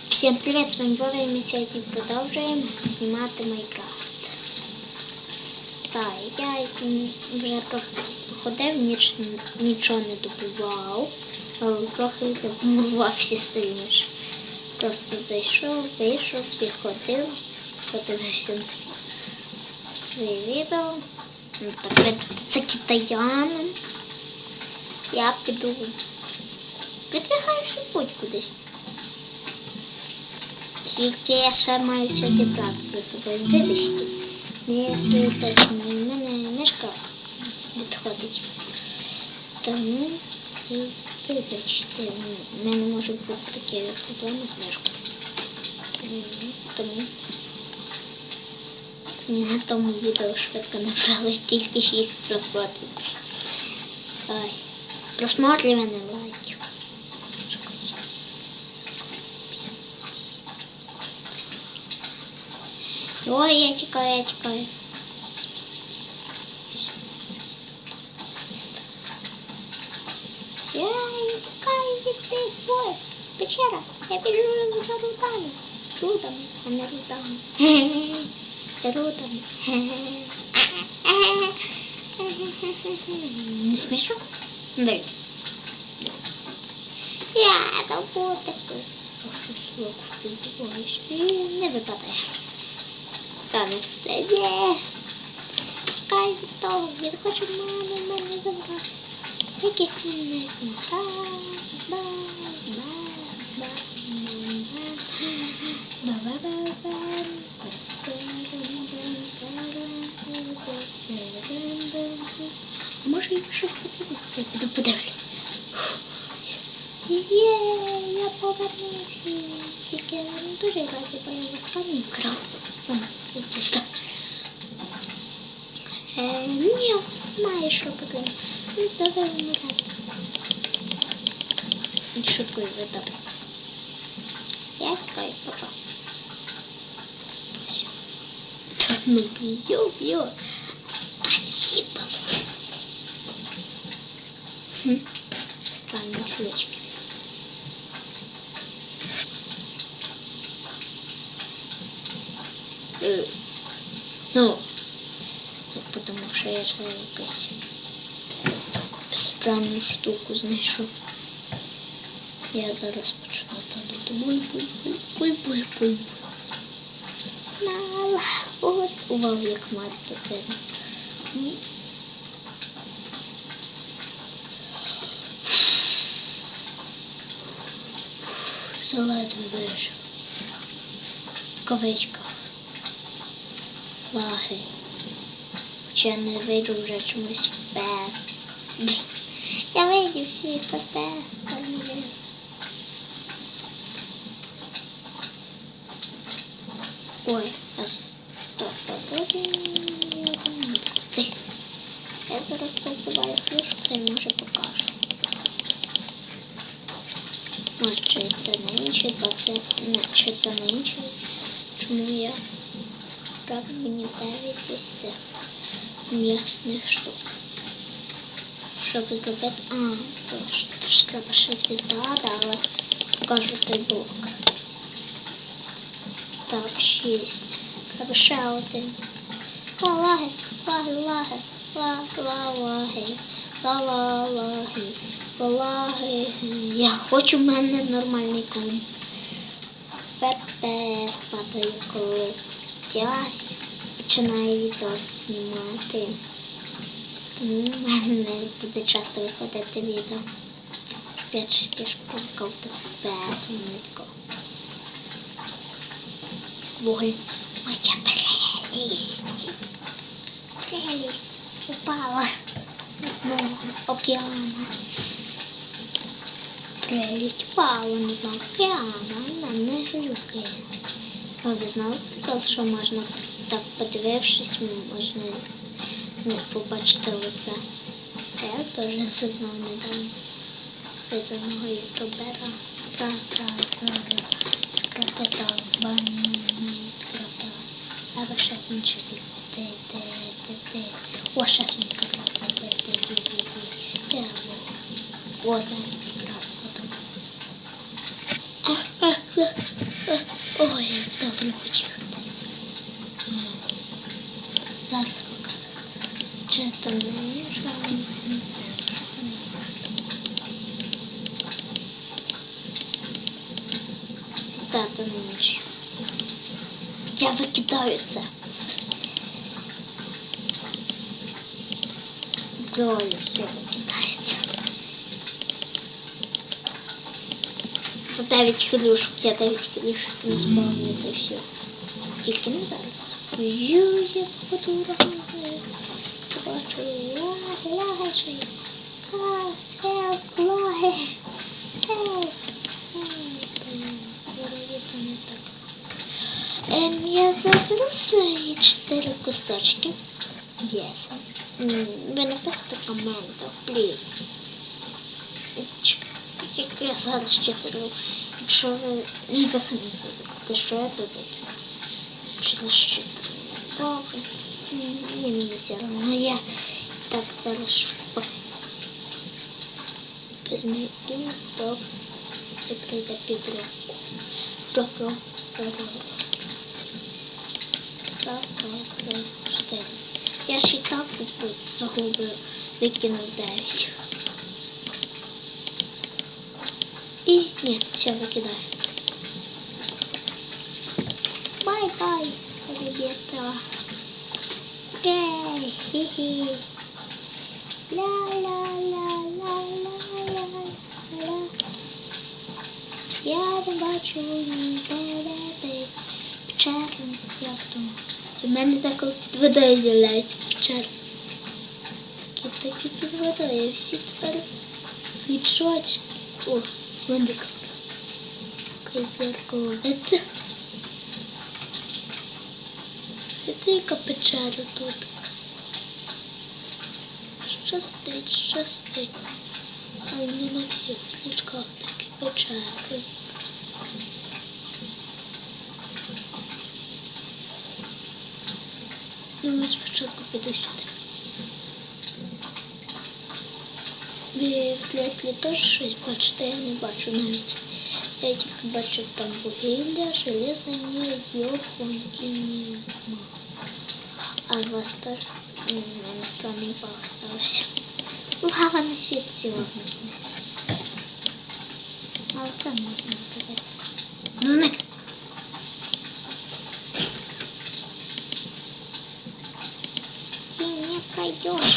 Всем привет, с вами Вова, и мы сегодня продолжаем снимать Майнкрафт. Так, я вже трохи походив, нічого не добував, але трохи замурувався сильніше. Просто зайшов, вийшов, підходив, подивився своє відео. Ну, так, це китаяном. Я піду, видвигаюся будь кудись. Тільки я ще маю все зібрати за собою. Вибачте, не свої зачини. У мене мишка відходить. Тому вибачте, у мене можуть бути такі проблеми з мишкою. Тому на тому відео швидко набралось тільки 6 просмотрів. Просмотрів, а не лайків. Ой, я тікаю. Я тікаю від тих. Ой, печера. Я біжу за рудами. Рудами, а не рудами. Рудами. Не смішно? Дай. Я там потеку. Не випадає. Та не чекай від того, він хоче мене забрати. Яких мене а може їм щось потрібно? Я піду подивлюсь. Я повернувся. Тільки я не дуже раді, бо я вас камінь вкрав. Це просто. Ні, має що потрібно. Давай вмирати. Шуткую, ви добре. Я тікаю, папа. Спасибо. Та ну б'ю. Спасибо. Странні чулечки. Ну, потому що я ж якусь странну штуку знайшов. Я зараз почну тут буль-буль-буль. Нала. От, увагу, як мати тут видно. Заледве вижив. В кавичках. Лаги. Хоча я не вийду вже чомусь в FPS. Я вийду всі в FPS, певно. Ой, стоп, я зараз побуваю плюшку та й може покажу. Може, чи це не інший, чи це не інший. Чому я брав мені 9 із цих м'ясних штук. Щоб зробити... то ж треба ще звізда, але покажу той блок. Так, 6. Треба ще один. Лаги. Я хочу, в мене нормальний комп. ППС падає, коли я починаю відео знімати. Тому в мене буде часто виходити відео. Я частіше пробував до ФПС низько. Ой, моя прелість. Прелість упала на океана. Прелість упала на океана, на мене глюки. А ви знали, що можна так подивившись, можна не побачити лице. Я теж це знав недавно. Від одного ютубера. Скратета, або ще інший. О, щас він казав. О, да, прекрасно. штани, штани. Тато не ніч. Я викидаю це. Долі це викидається. За 9 хвилюшок, я 9 хвилюшок не сповнюю, та все. Тільки не зараз. Ой, я подура. Бачу, лагачі. Help, лаги. Help. Я заберу свої 4 кусочки. Yes. Ви написите в коментах, пліз. Я зараз 4. Якщо ви не писали, то що я додаю? Через 4. Добре. Мені все одно. Я так зараз знайду, то прикрийте підтримку. Добре. Раз, два, три, 4. Я ще так тут загубив, викинув 9. І ні, все, викидаю. Бай-бай, ребята. Окей, хі-хі. Ла-ла-ла-ла-ла-ла-ла. Я не бачу ніде печеру, я вдома. У мене так під водою з'являється печера. Такі під водою, всі тепер відшочки. О, виндика. Зерковець. Яка печера тут. Щастить. Але не на всіх книжках такі печери. Ну, я спочатку піду сюди. Ви в тлі теж щось бачите? Я не бачу навіть. Я тільки бачив там вугілля, железо, ні, йохоньки, ні. А у вас теж? У мене странний баг стався. Лава не світиться на кінець. Але це можна зробити. Ну, зник! Ты не пойдешь.